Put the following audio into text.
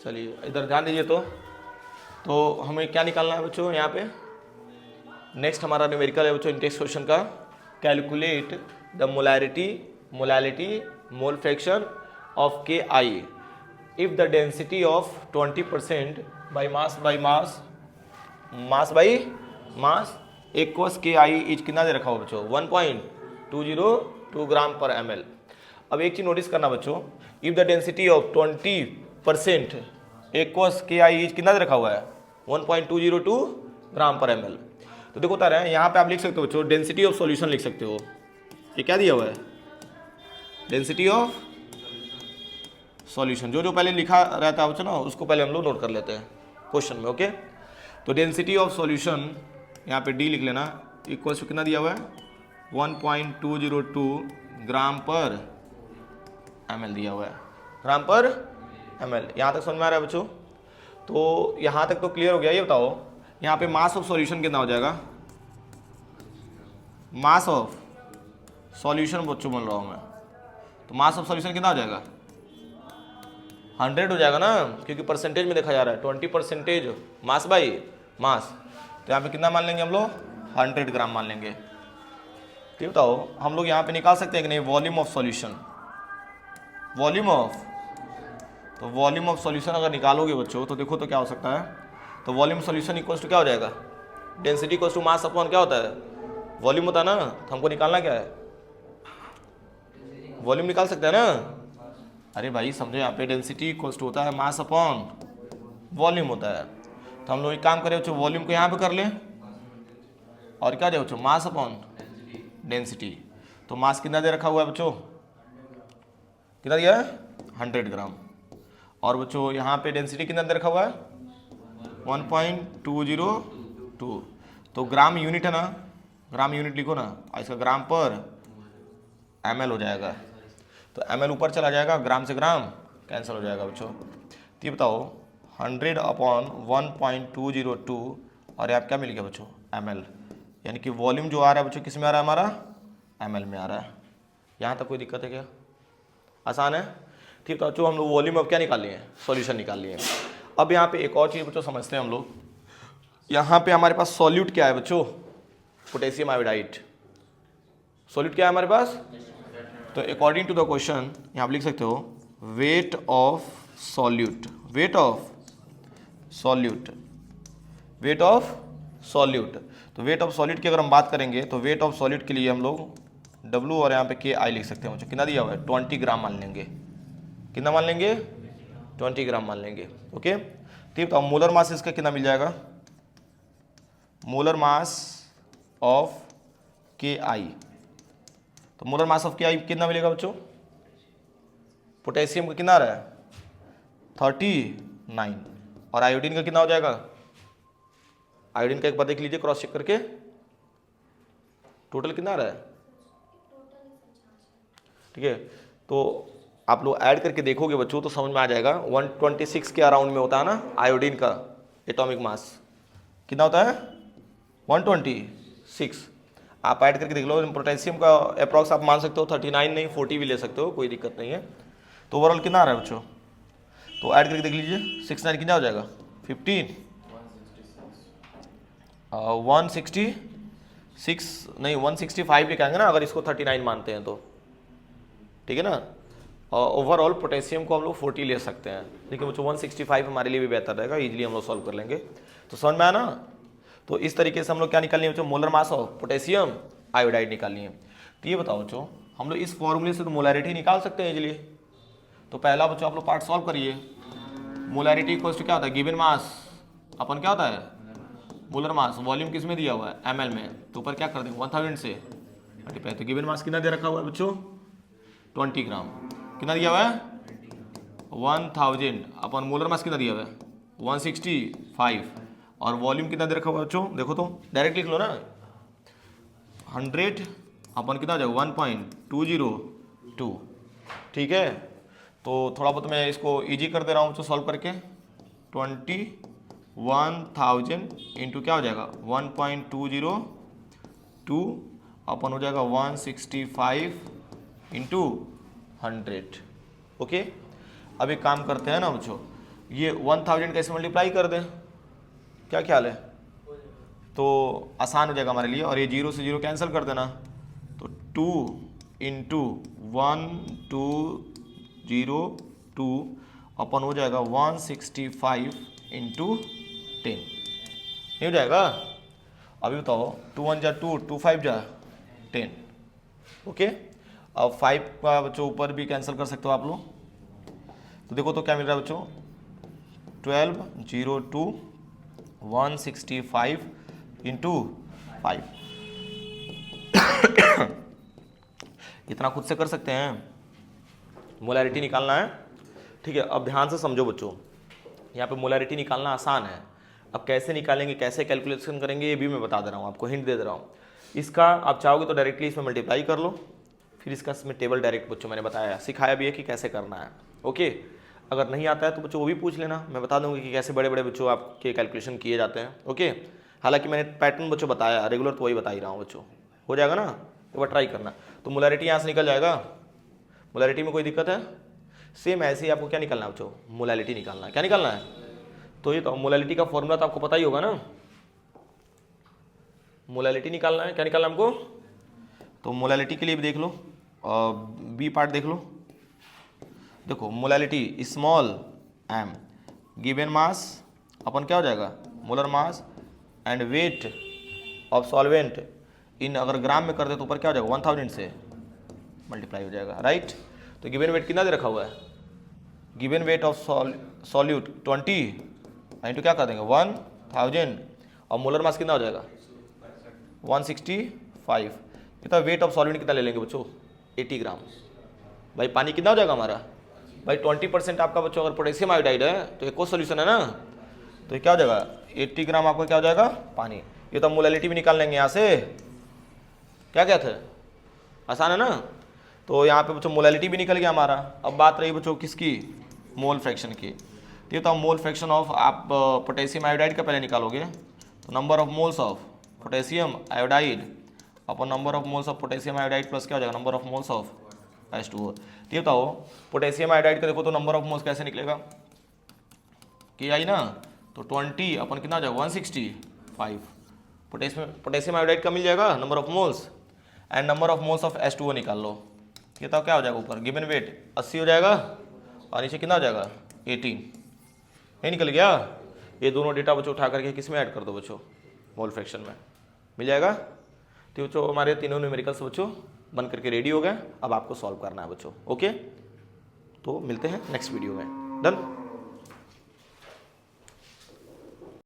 चलिए इधर ध्यान दीजिए। तो हमें क्या निकालना है बच्चों यहाँ पे? नेक्स्ट हमारा न्यूमेरिकल है बच्चों इंटेक्स क्वेश्चन का, calculate the molality mole fraction of K I if the density of 20% by mass aqueous K I is कितना दे रखा हो बच्चों? 1.202 ग्राम पर ml। अब एक चीज नोटिस करना बच्चों, if the density of 20% aqueous K I is कितना दे रखा हुआ है? 1.202 ग्राम पर ml। तो देखो तारा है यहाँ पे आप लिख सकते हो बच्चों डेंसिटी ऑफ सॉल्यूशन लिख सकते हो। ये क्या दिया हुआ है? Density of solution. जो पहले लिखा रहता है बच्चों ना उसको पहले हम लोग नोट कर लेते हैं क्वेश्चन में। ओके, तो डेंसिटी ऑफ सॉल्यूशन यहाँ पे डी लिख लेना, इक्वल टू कितना दिया हुआ है? 1.202 ग्राम पर ml दिया हुआ है, ग्राम पर ml। यहाँ तक समझ में आ रहा है बच्चों? तो यहाँ तक तो क्लियर हो गया। ये बताओ यहाँ पे मास ऑफ सॉल्यूशन कितना हो जाएगा? मास ऑफ सॉल्यूशन बच्चों बोल रहा हूँ मैं, तो मास ऑफ सॉल्यूशन कितना हो जाएगा? 100 हो जाएगा ना, क्योंकि परसेंटेज में देखा जा रहा है 20% मास बाई मास। तो यहाँ पे कितना मान लेंगे हम लोग? 100 ग्राम मान लेंगे। ठीक बताओ हम लोग यहाँ पे निकाल सकते हैं कि नहीं वॉल्यूम ऑफ सॉल्यूशन? तो वॉल्यूम ऑफ सॉल्यूशन अगर निकालोगे बच्चों तो देखो तो क्या हो सकता है? तो वॉल्यूम सॉल्यूशन इक्वल्स टू क्या हो जाएगा? Density equals to mass upon क्या होता है? वॉल्यूम होता है ना। तो हमको निकालना क्या है? वॉल्यूम निकाल सकते हैं ना। अरे भाई समझो यहाँ पे डेंसिटी इक्वल्स टू होता है मास अपॉन वॉल्यूम होता है। तो हम लोग एक काम करें बच्चों, वॉल्यूम को यहाँ पे कर लें और क्या दे बच्चों? Mass upon density. तो मास कितना दे रखा हुआ है बच्चों? कितना दिया है? 100 ग्राम। और बच्चों यहाँ पे डेंसिटी कितना दे रखा हुआ है? 1.202। तो ग्राम यूनिट है ना, ग्राम यूनिट लिखो ना, और इसका ग्राम पर ml हो जाएगा। तो ml ऊपर चला जाएगा, ग्राम से ग्राम कैंसिल हो जाएगा बच्चों। तो ये बताओ 100 अपॉन 1.202 और यहाँ क्या मिल गया बच्चों? ml। यानी कि वॉल्यूम जो आ रहा है बच्चों किस में आ रहा है? हमारा ml में आ रहा है। यहाँ तक कोई दिक्कत है क्या? आसान है। ठीक है बच्चों, हम लोग वॉल्यूम अब क्या निकाल लिए? सॉल्यूशन निकाल लिए। अब यहाँ पे एक और चीज़ बच्चों समझते हैं हम लोग। यहाँ पे हमारे पास सॉल्यूट क्या है बच्चों? Potassium iodide. सॉल्यूट क्या है हमारे पास? तो अकॉर्डिंग टू द क्वेश्चन यहाँ आप लिख सकते हो weight of solute. Weight of solute तो वेट ऑफ सॉल्यूट की अगर हम बात करेंगे तो वेट ऑफ सॉल्यूट के लिए हम लोग W और यहाँ पे KI लिख सकते हैं। कितना दिया हुआ है? 20 ग्राम मान लेंगे। कितना मान लेंगे? 20 ग्राम मान लेंगे। ओके, ठीक। तो मोलर मास इसका कितना मिल जाएगा? Molar mass of KI। तो मोलर मास ऑफ KI कितना मिलेगा बच्चों? पोटेशियम का कितना आ रहा है? 39। और आयोडीन का कितना हो जाएगा? आयोडीन का एक बार देख लीजिए क्रॉस चेक करके, टोटल कितना आ रहा है? ठीक है, तो आप लोग ऐड करके देखोगे बच्चों तो समझ में आ जाएगा। 126 के अराउंड में होता है ना आयोडीन का एटॉमिक मास। कितना होता है? 126। आप ऐड करके देख लो। पोटेशियम का अप्रॉक्स आप मान सकते हो 39 नहीं 40 भी ले सकते हो, कोई दिक्कत नहीं है। तो ओवरऑल कितना आ रहा है बच्चों? तो ऐड करके देख लीजिए 69 कितना हो जाएगा? 15 166 नहीं 165 लिखाएंगे ना अगर इसको 39 मानते हैं तो, ठीक है ना। ओवरऑल पोटेशियम को हम लोग 40 ले सकते हैं, लेकिन बच्चों 165 हमारे लिए भी बेहतर रहेगा, इजीली हम लोग सॉल्व कर लेंगे। तो समझ में आया ना। तो इस तरीके से हम लोग क्या निकालनी है बच्चों? Molar mass of potassium iodide निकालनी है। तो ये बताओ बच्चों हम लोग इस फॉर्मूले से तो मोलैरिटी निकाल सकते हैं इजीली। तो पहला बच्चों आप लोग पार्ट सॉल्व करिए। मोलैरिटी इक्वल्स टू क्या होता है? गिवन मास अपन क्या होता है? Molar mass. वॉल्यूम किस में दिया हुआ है? ml में। तो ऊपर क्या कर देंगे 1000 से मल्टीप्लाई। तो गिवन मास कितना दे रखा हुआ है बच्चों? 20 ग्राम। कितना दिया हुआ है? 1000 अपन मोलर मास कितना दिया हुआ है? 165। और वॉल्यूम कितना दे रखा हुआ है बच्चों? देखो तो डायरेक्ट लिख लो ना, 100 अपन कितना हो जाएगा? 1.202। ठीक है, तो थोड़ा बहुत मैं इसको इजी कर दे रहा हूँ बच्चों सॉल्व करके। 21,000 इंटू क्या हो जाएगा? 1.202 अपन हो जाएगा 165 इंटू 100। ओके, अब एक काम करते हैं ना बच्चों, ये 1000 कैसे मल्टीप्लाई कर दें, क्या ख्याल है? तो आसान हो जाएगा हमारे लिए। और ये 0 से 0 कैंसिल कर देना, तो 2 इंटू 1 2 0 2 अपन हो जाएगा 165 इंटू 10, नहीं हो जाएगा? अभी बताओ 2 1 जा 2, 2 5 जा 10, ओके। अब 5 का बच्चों ऊपर भी कैंसिल कर सकते हो आप लोग, तो देखो तो क्या मिल रहा है बच्चों, 12 0 2 165 इंटू 5 इतना खुद से कर सकते हैं, मोलैरिटी निकालना है, ठीक है। अब ध्यान से समझो बच्चों, यहाँ पे मोलैरिटी निकालना आसान है। अब कैसे निकालेंगे, कैसे कैलकुलेशन करेंगे, ये भी मैं बता दे रहा हूँ आपको, हिंट दे दे रहा हूँ। इसका आप चाहोगे तो डायरेक्टली इसमें मल्टीप्लाई कर लो, फिर इसका इसमें टेबल डायरेक्ट बच्चों मैंने बताया, सिखाया भी है कि कैसे करना है, ओके। अगर नहीं आता है तो बच्चों वो भी पूछ लेना, मैं बता दूंगा कि कैसे बड़े बड़े बच्चों आपके कैलकुलेशन किए जाते हैं, ओके। हालांकि मैंने पैटर्न बच्चों बताया, रेगुलर तो वही बता ही रहा हूँ बच्चों, हो जाएगा ना, एक बार ट्राई करना। तो मोलैरिटी यहाँ से निकल जाएगा, मोलैरिटी में कोई दिक्कत है? सेम ऐसे ही आपको क्या निकालना है बच्चों, मोलैरिटी निकालना है। क्या निकालना है? तो ये तो मोलैरिटी का फॉर्मूला तो आपको पता ही होगा ना, मोलैरिटी निकालना है। क्या निकालना है हमको? तो मोलैरिटी के लिए भी देख लो, बी पार्ट देख लो। देखो molarity small m given mass upon क्या हो जाएगा, molar mass and weight of solvent in, अगर ग्राम में कर दे तो ऊपर क्या हो जाएगा, 1000 से मल्टीप्लाई हो जाएगा, राइट। तो गिवन वेट कितना दे रखा हुआ है, given weight of solute 20 into क्या कर देंगे 1000, और मोलर मास कितना हो जाएगा 165। कितना वेट ऑफ सॉल्वेंट कितना ले लेंगे बच्चों, 80 ग्राम। भाई पानी कितना हो जाएगा हमारा, भाई 20% आपका बच्चों अगर पोटेशियम आयोडाइड है तो एक और सोल्यूशन है ना, तो ये क्या हो जाएगा 80 ग्राम आपका क्या हो जाएगा, पानी। ये तो मोलैरिटी भी निकाल लेंगे यहाँ से, क्या कहते हैं, आसान है ना। तो यहाँ पे बच्चों मोलैरिटी भी निकल गया हमारा। अब बात रही बच्चों किसकी, मोल फ्रैक्शन की। तो ये तो मोल फ्रैक्शन ऑफ, आप पोटेशियम आयोडाइड का पहले निकालोगे, तो number of moles of potassium iodide upon number of moles of potassium iodide plus क्या हो जाएगा, number of moles of H2O। ये बताओ पोटेशियम आयोडाइड का देखो तो नंबर ऑफ मोल्स कैसे निकलेगा, कि आई ना, तो 20 अपन कितना हो जाएगा 165। पोटेशियम आयोडाइड का मिल जाएगा number of moles, and number of moles of H2O निकाल लो। ये तो क्या हो जाएगा, ऊपर गिवन वेट 80 हो जाएगा और नीचे कितना हो जाएगा 18, नहीं निकल गया। ये दोनों डेटा बच्चों उठा करके किस में ऐड कर दो बच्चों, मोल फ्रैक्शन में मिल जाएगा। तो बच्चों हमारे तीनों न्यूमेरिकल्स बच्चों बन करके रेडी हो गए, अब आपको सॉल्व करना है बच्चों, ओके। तो मिलते हैं नेक्स्ट वीडियो में, डन।